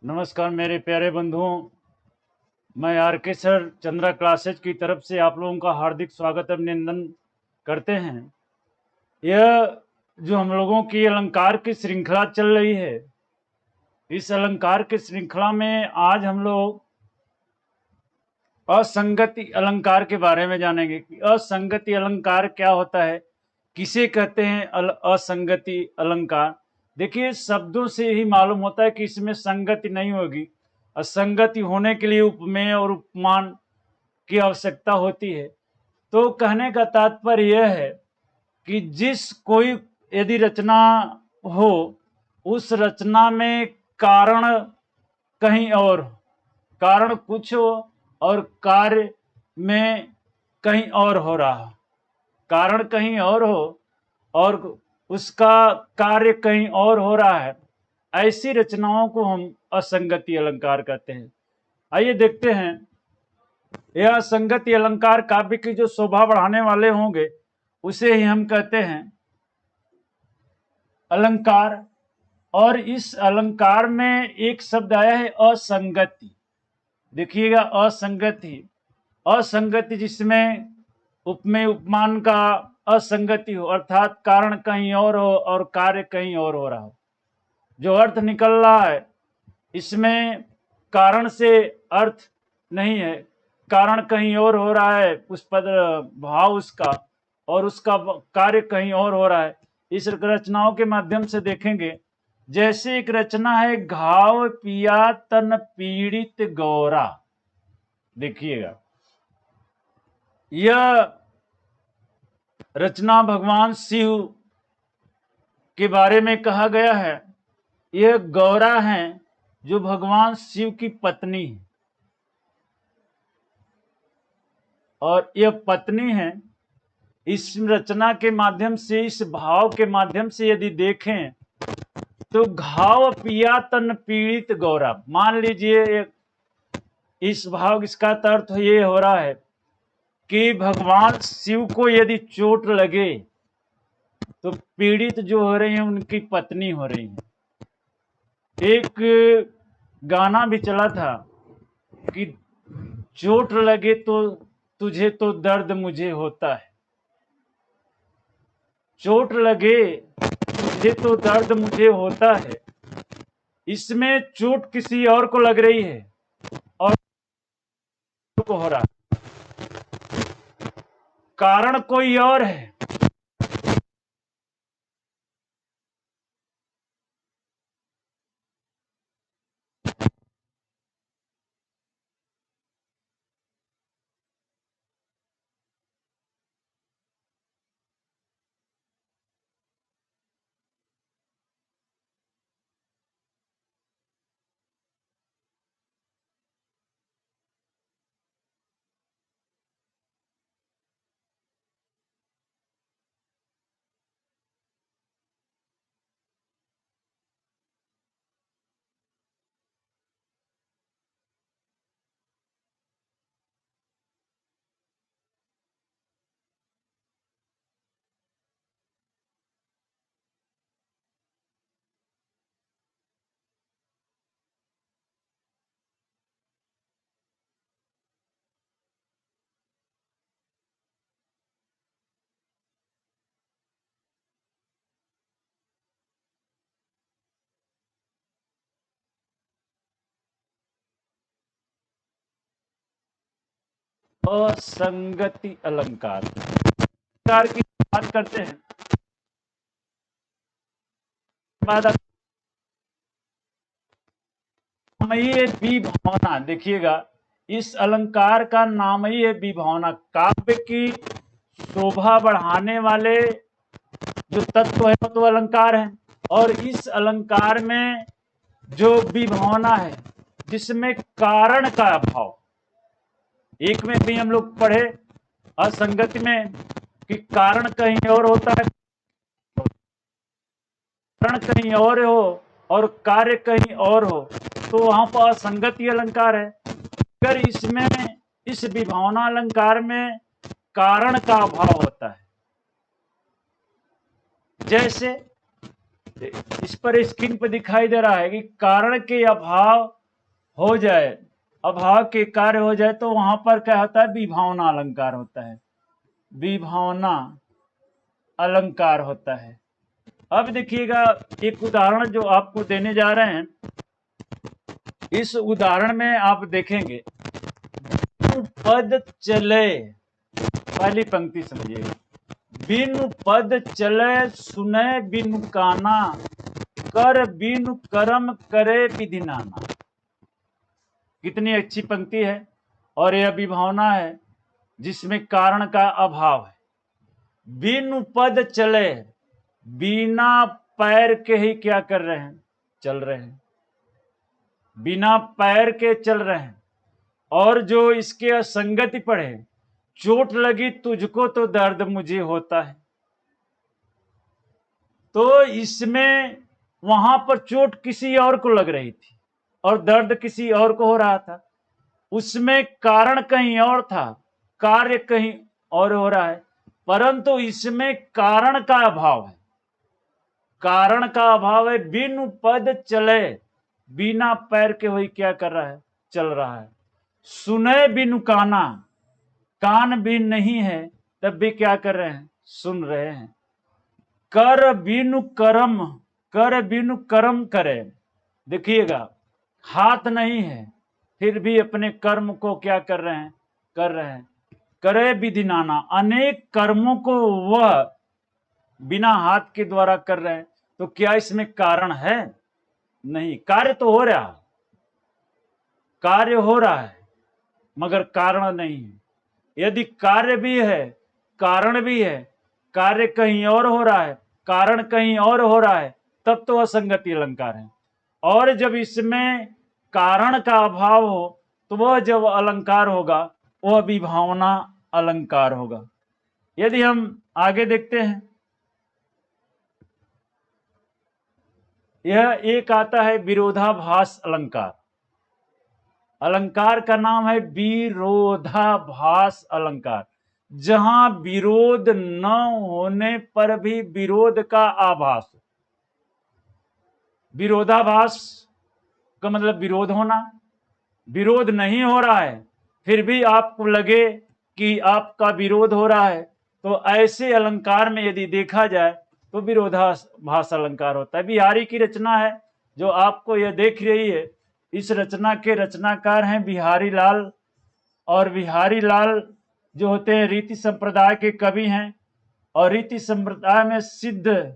नमस्कार मेरे प्यारे बंधुओं। मैं आर के सर चंद्रा क्लासेज की तरफ से आप लोगों का हार्दिक स्वागत अभिनंदन करते हैं। यह जो हम लोगों की अलंकार की श्रृंखला चल रही है, इस अलंकार की श्रृंखला में आज हम लोग असंगति अलंकार के बारे में जानेंगे कि असंगति अलंकार क्या होता है, किसे कहते हैं असंगति अलंकार। देखिए, शब्दों से ही मालूम होता है कि इसमें संगति नहीं होगी। असंगति होने के लिए उपमेय और उपमान की आवश्यकता होती है। तो कहने का तात्पर्य यह है कि जिस कोई यदि रचना हो, उस रचना में कारण कहीं और, कारण कुछ हो और कार्य में कहीं और हो रहा, कारण कहीं और हो और उसका कार्य कहीं और हो रहा है, ऐसी रचनाओं को हम असंगति अलंकार कहते हैं। आइए देखते हैं, यह असंगति अलंकार काव्य की जो शोभा बढ़ाने वाले होंगे उसे ही हम कहते हैं अलंकार। और इस अलंकार में एक शब्द आया है असंगति। देखिएगा, असंगति, असंगति जिसमें उपमेय उपमान का असंगति हो, अर्थात कारण कहीं और हो और कार्य कहीं और हो रहा हो। जो अर्थ निकल रहा है इसमें कारण से अर्थ नहीं है, कारण कहीं और हो रहा है, उस पद भाव उसका, और उसका कार्य कहीं और हो रहा है। इस रचनाओं के माध्यम से देखेंगे। जैसे एक रचना है, घाव पिया तन पीड़ित गौरा। देखिएगा, यह रचना भगवान शिव के बारे में कहा गया है। यह गौरा है जो भगवान शिव की पत्नी है, और यह पत्नी है। इस रचना के माध्यम से, इस भाव के माध्यम से यदि देखें तो घाव पिया तन पीड़ित गौरा। मान लीजिए इस भाव, इसका अर्थ ये हो रहा है कि भगवान शिव को यदि चोट लगे तो पीड़ित जो हो रही है उनकी पत्नी हो रही है। एक गाना भी चला था कि चोट लगे तो तुझे तो दर्द मुझे होता है, चोट लगे तुझे तो दर्द मुझे होता है। इसमें चोट किसी और को लग रही है और को हो रहा है, कारण कोई और है। असंगति अलंकार, अलंकार की बात करते हैं बाद नाम ही है विभावना। देखिएगा, इस अलंकार का नाम ही है विभावना। काव्य की शोभा बढ़ाने वाले जो तत्व है तो अलंकार है, और इस अलंकार में जो विभावना है जिसमें कारण का अभाव, एक में भी हम लोग पढ़े असंगति में कि कारण कहीं और होता है, कारण कहीं और हो और कार्य कहीं और हो, तो वहां पर असंगति अलंकार है। अगर इसमें, इस विभावना अलंकार में कारण का अभाव होता है, जैसे इस पर स्क्रीन पर दिखाई दे रहा है कि कारण के अभाव हो जाए, अभाव के कार्य हो जाए तो वहां पर क्या होता है, विभावना अलंकार होता है, विभावना अलंकार होता है। अब देखिएगा एक उदाहरण जो आपको देने जा रहे हैं, इस उदाहरण में आप देखेंगे पद चले, पहली पंक्ति समझिएगा, बिनु पद चले सुने बिनु काना, कर बिनु कर्म करे विधि नाना। कितनी अच्छी पंक्ति है, और यह विभावना है जिसमें कारण का अभाव है। बिनु पद चले, बिना पैर के ही क्या कर रहे हैं, चल रहे हैं, बिना पैर के चल रहे हैं। और जो इसके असंगति पड़े, चोट लगी तुझको तो दर्द मुझे होता है, तो इसमें वहां पर चोट किसी और को लग रही थी और दर्द किसी और को हो रहा था, उसमें कारण कहीं और था, कार्य कहीं और हो रहा है, परंतु इसमें कारण का अभाव है, कारण का अभाव है। बिनु पद चले, बिना पैर के वही क्या कर रहा है, चल रहा है। सुने बिनु काना, कान भी नहीं है तब भी क्या कर रहे हैं, सुन रहे हैं। कर बिनु कर्म, कर बिनु कर्म करे, देखिएगा हाथ नहीं है फिर भी अपने कर्म को क्या कर रहे हैं, कर रहे हैं। करे विधि नाना, अनेक कर्मों को वह बिना हाथ के द्वारा कर रहे हैं, तो क्या इसमें कारण है, नहीं, कार्य तो हो रहा है, कार्य हो रहा है मगर कारण नहीं है। यदि कार्य भी है कारण भी है, कार्य कहीं और हो रहा है कारण कहीं और हो रहा है, तब तो असंगति अलंकार है। और जब इसमें कारण का अभाव हो तो वह जब अलंकार होगा वह विभावना अलंकार होगा। यदि हम आगे देखते हैं, यह एक आता है विरोधाभास अलंकार, अलंकार का नाम है विरोधाभास अलंकार, जहां विरोध न होने पर भी विरोध का आभास। विरोधाभास का मतलब विरोध होना, विरोध नहीं हो रहा है फिर भी आपको लगे कि आपका विरोध हो रहा है, तो ऐसे अलंकार में यदि देखा जाए तो विरोधाभास अलंकार होता है। बिहारी की रचना है जो आपको यह देख रही है, इस रचना के रचनाकार हैं बिहारी लाल, और बिहारी लाल जो होते हैं रीति संप्रदाय के कवि हैं, और रीति संप्रदाय में सिद्ध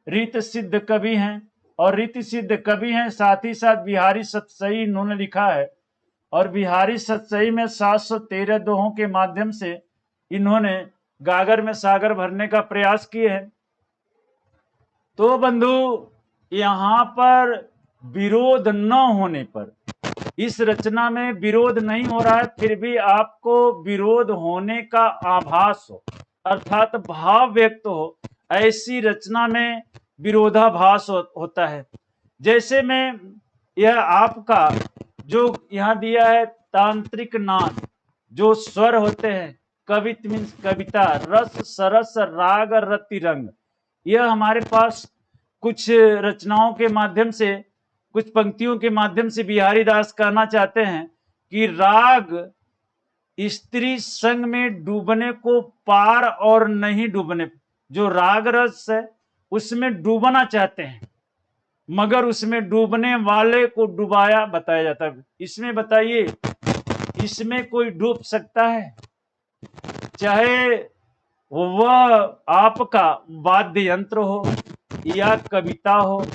रीत सिद्ध कवि हैं, और रीति सिद्ध कवि हैं, साथ ही साथ बिहारी सतसई इन्होंने लिखा है, और बिहारी सतसई में 713 दोहों के माध्यम से इन्होंने गागर में सागर भरने का प्रयास किए हैं। तो बंधु यहाँ पर विरोध न होने पर, इस रचना में विरोध नहीं हो रहा है फिर भी आपको विरोध होने का आभास हो, अर्थात भाव व्यक्त हो, ऐसी रचना में विरोधाभास होता है। जैसे में यह आपका जो यहाँ दिया है तांत्रिक नाद, जो स्वर होते हैं, कवित मीन्स कविता, रस सरस राग रति रंग, यह हमारे पास कुछ रचनाओं के माध्यम से, कुछ पंक्तियों के माध्यम से बिहारी दास कहना चाहते हैं कि राग स्त्री संग में डूबने को पार और नहीं डूबने, जो राग रस है उसमें डूबना चाहते हैं मगर उसमें डूबने वाले को डुबाया बताया जाता है। इसमें बताइए, इसमें कोई डूब सकता है? चाहे वह आपका वाद्य यंत्र हो या कविता हो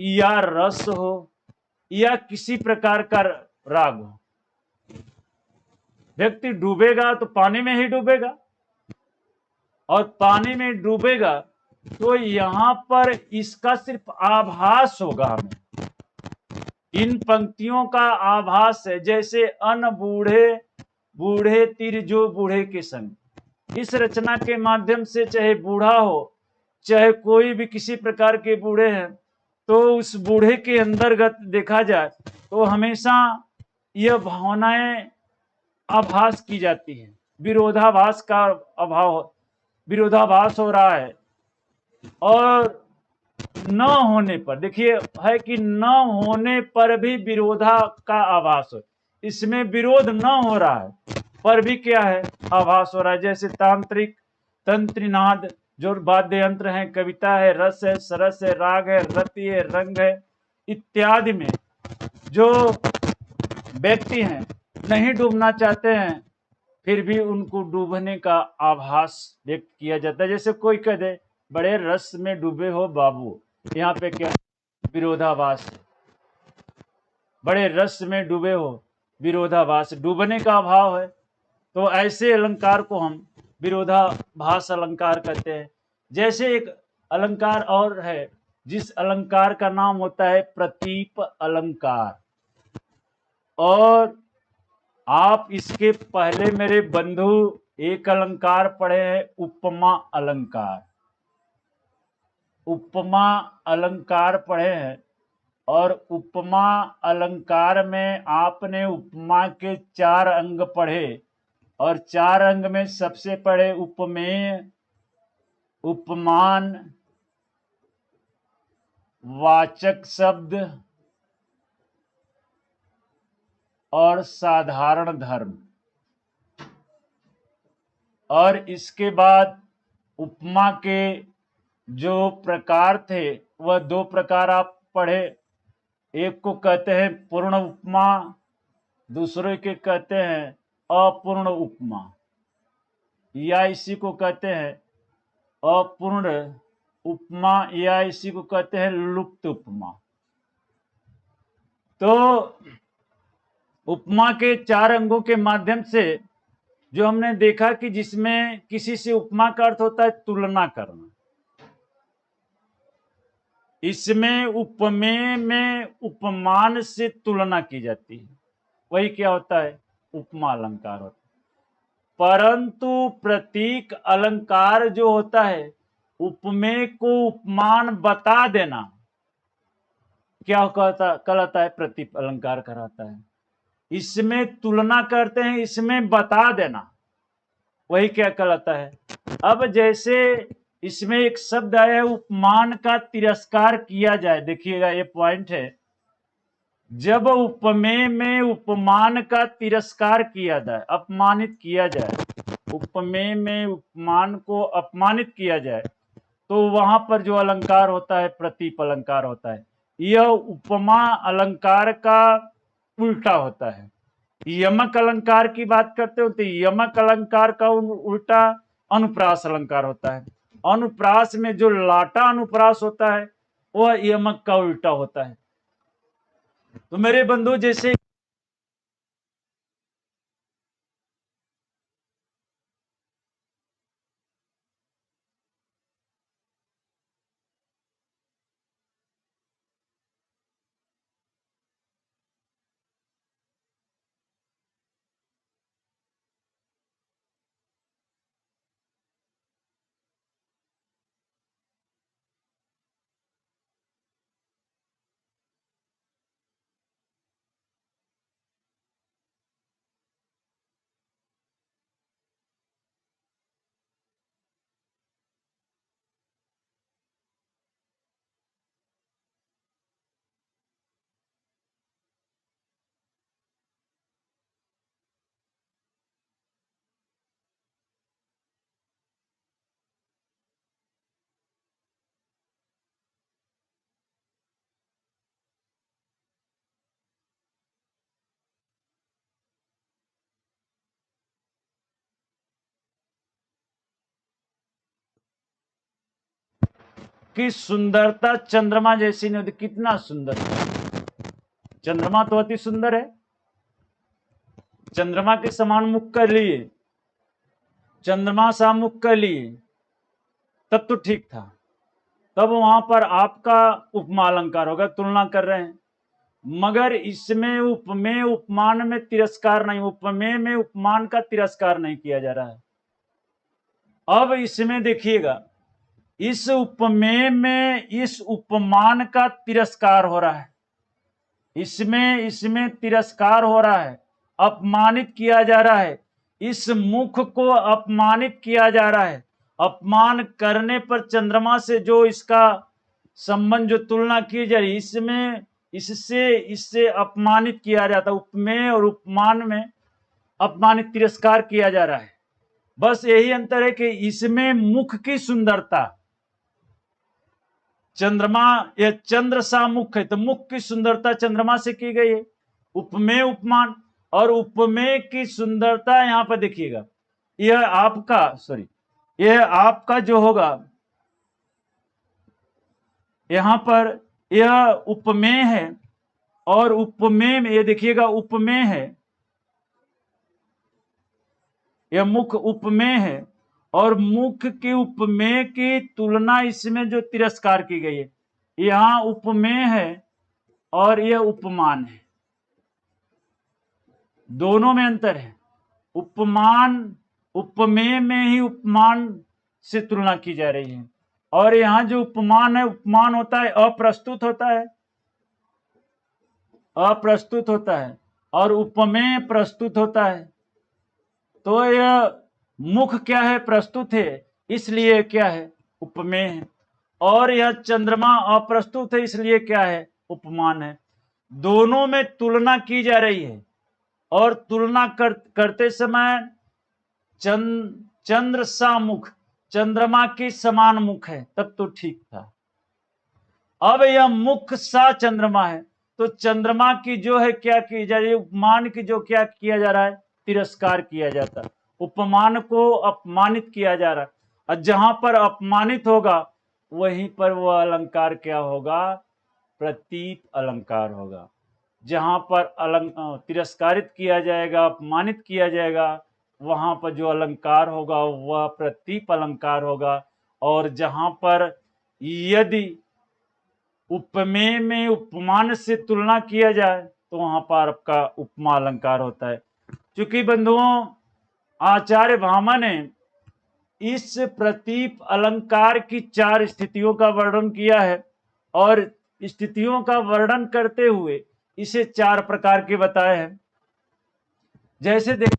या रस हो या किसी प्रकार का राग हो, व्यक्ति डूबेगा तो पानी में ही डूबेगा, और पानी में डूबेगा तो यहां पर इसका सिर्फ आभास होगा। हमें इन पंक्तियों का आभास है, जैसे अन बूढ़े बूढ़े तिर जो बूढ़े के संग। इस रचना के माध्यम से चाहे बूढ़ा हो चाहे कोई भी किसी प्रकार के बूढ़े हैं, तो उस बूढ़े के अंतर्गत देखा जाए तो हमेशा यह भावनाएं आभास की जाती है, विरोधाभास का अभाव, विरोधाभास हो रहा है। और न होने पर, देखिए है कि न होने पर भी विरोधा का आभास हो, इसमें विरोध न हो रहा है पर भी क्या है, आभास हो रहा है। जैसे तांत्रिक, तंत्रीनाद जो वाद्य यंत्र है, कविता है, रस है, सरस है, राग है, रति है, रंग है इत्यादि में जो व्यक्ति हैं नहीं डूबना चाहते हैं, फिर भी उनको डूबने का आभास व्यक्त किया जाता है। जैसे कोई कह दे बड़े रस में डूबे हो बाबू, यहाँ पे क्या विरोधाभास, बड़े रस में डूबे हो, विरोधाभास, डूबने का अभाव है। तो ऐसे अलंकार को हम विरोधाभास अलंकार कहते हैं। जैसे एक अलंकार और है जिस अलंकार का नाम होता है प्रतीप अलंकार, और आप इसके पहले मेरे बंधु एक अलंकार पढ़े हैं उपमा अलंकार, उपमा अलंकार पढ़े हैं। और उपमा अलंकार में आपने उपमा के 4 अंग पढ़े, और 4 अंग में सबसे पढ़े उपमेय, उपमान, वाचक शब्द और साधारण धर्म। और इसके बाद उपमा के जो प्रकार थे वह 2 प्रकार आप पढ़े, एक को कहते हैं पूर्ण उपमा, दूसरे के कहते हैं अपूर्ण उपमा, या इसी को कहते हैं अपूर्ण उपमा, या इसी को कहते हैं लुप्त उपमा। तो उपमा के 4 अंगों के माध्यम से जो हमने देखा कि जिसमें किसी से उपमा का अर्थ होता है तुलना करना, इसमें उपमेय में उपमान से तुलना की जाती है, वही क्या होता है, उपमा अलंकार होता है। परंतु प्रतीक अलंकार जो होता है, उपमेय को उपमान बता देना, क्या कहलाता है, प्रतीक अलंकार कहलाता है। इसमें तुलना करते हैं, इसमें बता देना, वही क्या कहलाता है। अब जैसे इसमें एक शब्द आया है उपमान का तिरस्कार किया जाए, देखिएगा ये पॉइंट है, जब उपमेय में उपमान का तिरस्कार किया जाए, अपमानित किया जाए, उपमेय में उपमान को अपमानित किया जाए, तो वहां पर जो अलंकार होता है प्रतीप अलंकार होता है। यह उपमा अलंकार का उल्टा होता है। यमक अलंकार की बात करते हो तो यमक अलंकार का उल्टा अनुप्रास अलंकार होता है। अनुप्रास में जो लाटा अनुप्रास होता है वह यमक का उल्टा होता है। तो मेरे बंधु जैसे की सुंदरता चंद्रमा जैसी नहीं होती, कितना सुंदर, चंद्रमा तो अति सुंदर है, चंद्रमा के समान मुख कर लिए, चंद्रमा सा मुख कर लिए, तब तो ठीक था, तब वहां पर आपका उपमा अलंकार होगा, तुलना कर रहे हैं। मगर इसमें उपमेय उपमान में तिरस्कार नहीं, उपमेय में उपमान का तिरस्कार नहीं किया जा रहा है। अब इसमें देखिएगा, इस उपमेय में इस उपमान का तिरस्कार हो रहा है, इसमें तिरस्कार हो रहा है, अपमानित किया जा रहा है, इस मुख को अपमानित किया जा रहा है। अपमान करने पर चंद्रमा से जो इसका संबंध जो तुलना की जा रही, इसमें इससे इससे अपमानित किया जाता, उपमेय और उपमान में अपमानित तिरस्कार किया जा रहा है। बस यही अंतर है कि इसमें मुख की सुंदरता, चंद्रमा या चंद्र सा मुख है तो मुख की सुंदरता चंद्रमा से की गई है। उपमेय उपमान, और उपमेय की सुंदरता यहां पर देखिएगा, यह आपका यह आपका जो होगा यहां पर यह उपमेय है, और उपमेय में ये देखिएगा उपमेय है, यह मुख उपमेय है, और मुख की उपमेय की तुलना इसमें जो तिरस्कार की गई है, यहां उपमेय है और यह उपमान है, दोनों में अंतर है। उपमान, उपमेय में ही उपमान से तुलना की जा रही है, और यहां जो उपमान है, उपमान होता है अप्रस्तुत होता है, अप्रस्तुत होता है, और उपमेय प्रस्तुत होता है। तो यह मुख क्या है, प्रस्तुत है, इसलिए क्या है, उपमेय है, और यह चंद्रमा अप्रस्तुत है, इसलिए क्या है, उपमान है। दोनों में तुलना की जा रही है, और तुलना करते समय चंद्र सा मुख, चंद्रमा के समान मुख है, तब तो ठीक था। अब यह मुख सा चंद्रमा है, तो चंद्रमा की जो है क्या की जा रही है, उपमान की जो क्या किया जा रहा है, तिरस्कार किया जाता है, उपमान को अपमानित किया जा रहा है। और जहां पर अपमानित होगा वहीं पर वह अलंकार क्या होगा, प्रतीप अलंकार होगा। जहां पर तिरस्कारित किया जाएगा, अपमानित किया जाएगा, वहां पर जो अलंकार होगा वह प्रतीप अलंकार होगा। और जहां पर यदि उपमेय में उपमान से तुलना किया जाए तो वहां पर आपका उपमा अलंकार होता है। चूंकि बंधुओं, आचार्य भामा ने इस प्रतीप अलंकार की 4 स्थितियों का वर्णन किया है, और स्थितियों का वर्णन करते हुए इसे 4 प्रकार के बताए हैं। जैसे देख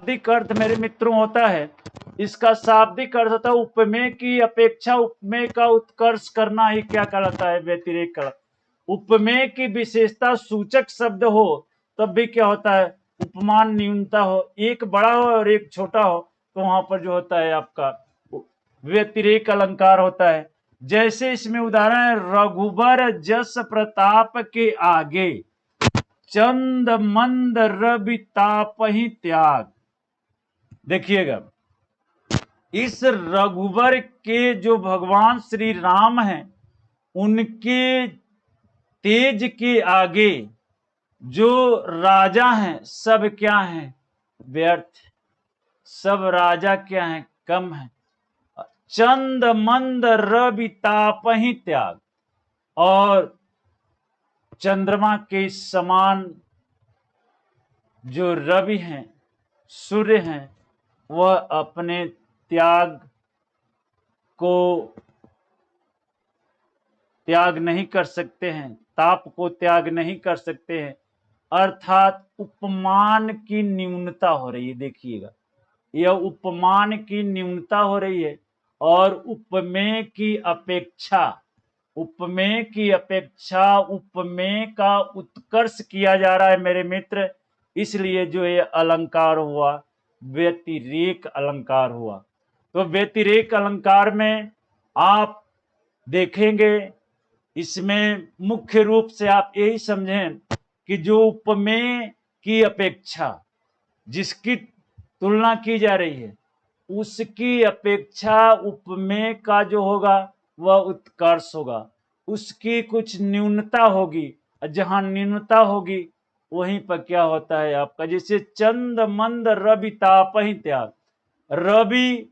शाब्दिक अर्थ मेरे मित्रों होता है, इसका शाब्दिक अर्थ होता है उपमेय की अपेक्षा उपमेय का उत्कर्ष करना ही क्या कहलाता है? व्यतिरेक कहलाता है। उपमेय की विशेषता सूचक शब्द हो तब भी क्या होता है? उपमान न्यूनता हो, एक बड़ा हो और एक छोटा हो तो वहां पर जो होता है आपका व्यतिरेक अलंकार होता है। जैसे इसमें उदाहरण है, रघुबर जस प्रताप के आगे चंद मंद रवि ताप ही त्याग। देखिएगा, इस रघुबर के जो भगवान श्री राम हैं उनके तेज के आगे जो राजा हैं सब क्या हैं? व्यर्थ। सब राजा क्या हैं? कम हैं। चंद मंद रवि ताप ही त्याग, और चंद्रमा के समान जो रवि हैं, सूर्य हैं, वह अपने त्याग को त्याग नहीं कर सकते हैं, ताप को त्याग नहीं कर सकते हैं। अर्थात उपमान की न्यूनता हो रही है। देखिएगा, यह उपमान की न्यूनता हो रही है और उपमेय की अपेक्षा उपमेय का उत्कर्ष किया जा रहा है मेरे मित्र। इसलिए जो ये अलंकार हुआ व्यतिरेक अलंकार हुआ। तो व्यतिरेक अलंकार में आप देखेंगे, इसमें मुख्य रूप से आप यही समझें कि जो उपमेय की अपेक्षा जिसकी तुलना की जा रही है उसकी अपेक्षा उपमेय का जो होगा वह उत्कर्ष होगा, उसकी कुछ न्यूनता होगी। जहां न्यूनता होगी वहीं पर क्या होता है आपका, जैसे चंद मंद रवि ताप ही त्याग। रवि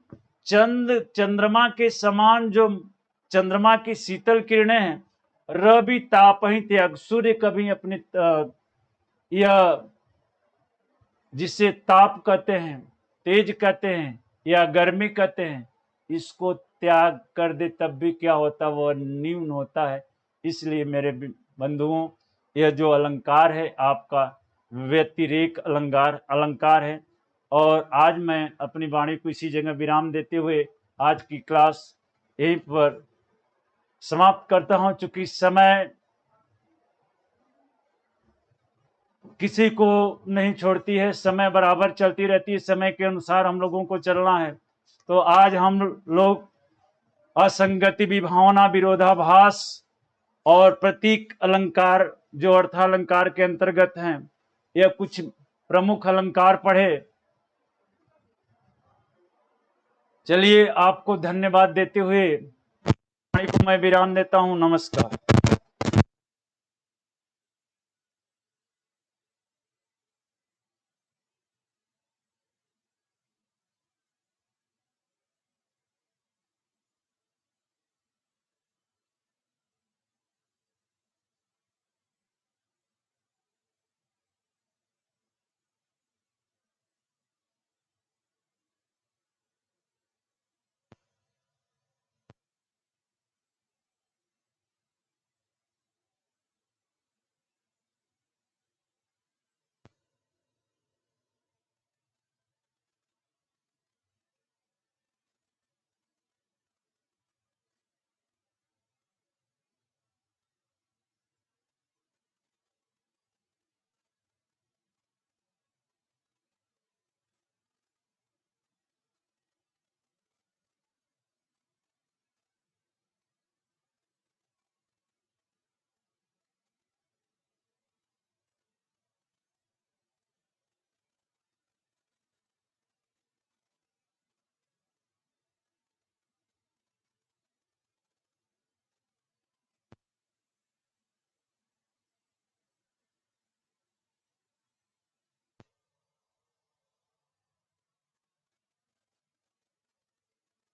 चंद्रमा के समान जो चंद्रमा की शीतल किरणें हैं, रवि ताप ही त्याग। सूर्य कभी अपने यह जिसे ताप कहते हैं, तेज कहते हैं या गर्मी कहते हैं, इसको त्याग कर दे तब भी क्या होता, वह न्यून होता है। इसलिए मेरे बंधुओं, यह जो अलंकार है आपका व्यतिरेक अलंकार है। और आज मैं अपनी वाणी को इसी जगह विराम देते हुए आज की क्लास यहीं पर समाप्त करता हूं। चूंकि समय किसी को नहीं छोड़ती है, समय बराबर चलती रहती है, समय के अनुसार हम लोगों को चलना है। तो आज हम लोग असंगति, विभावना, विरोधाभास और प्रतीक अलंकार जो अर्थालंकार के अंतर्गत हैं, यह कुछ प्रमुख अलंकार पढ़े। चलिए, आपको धन्यवाद देते हुए को मैं विराम देता हूं। नमस्कार।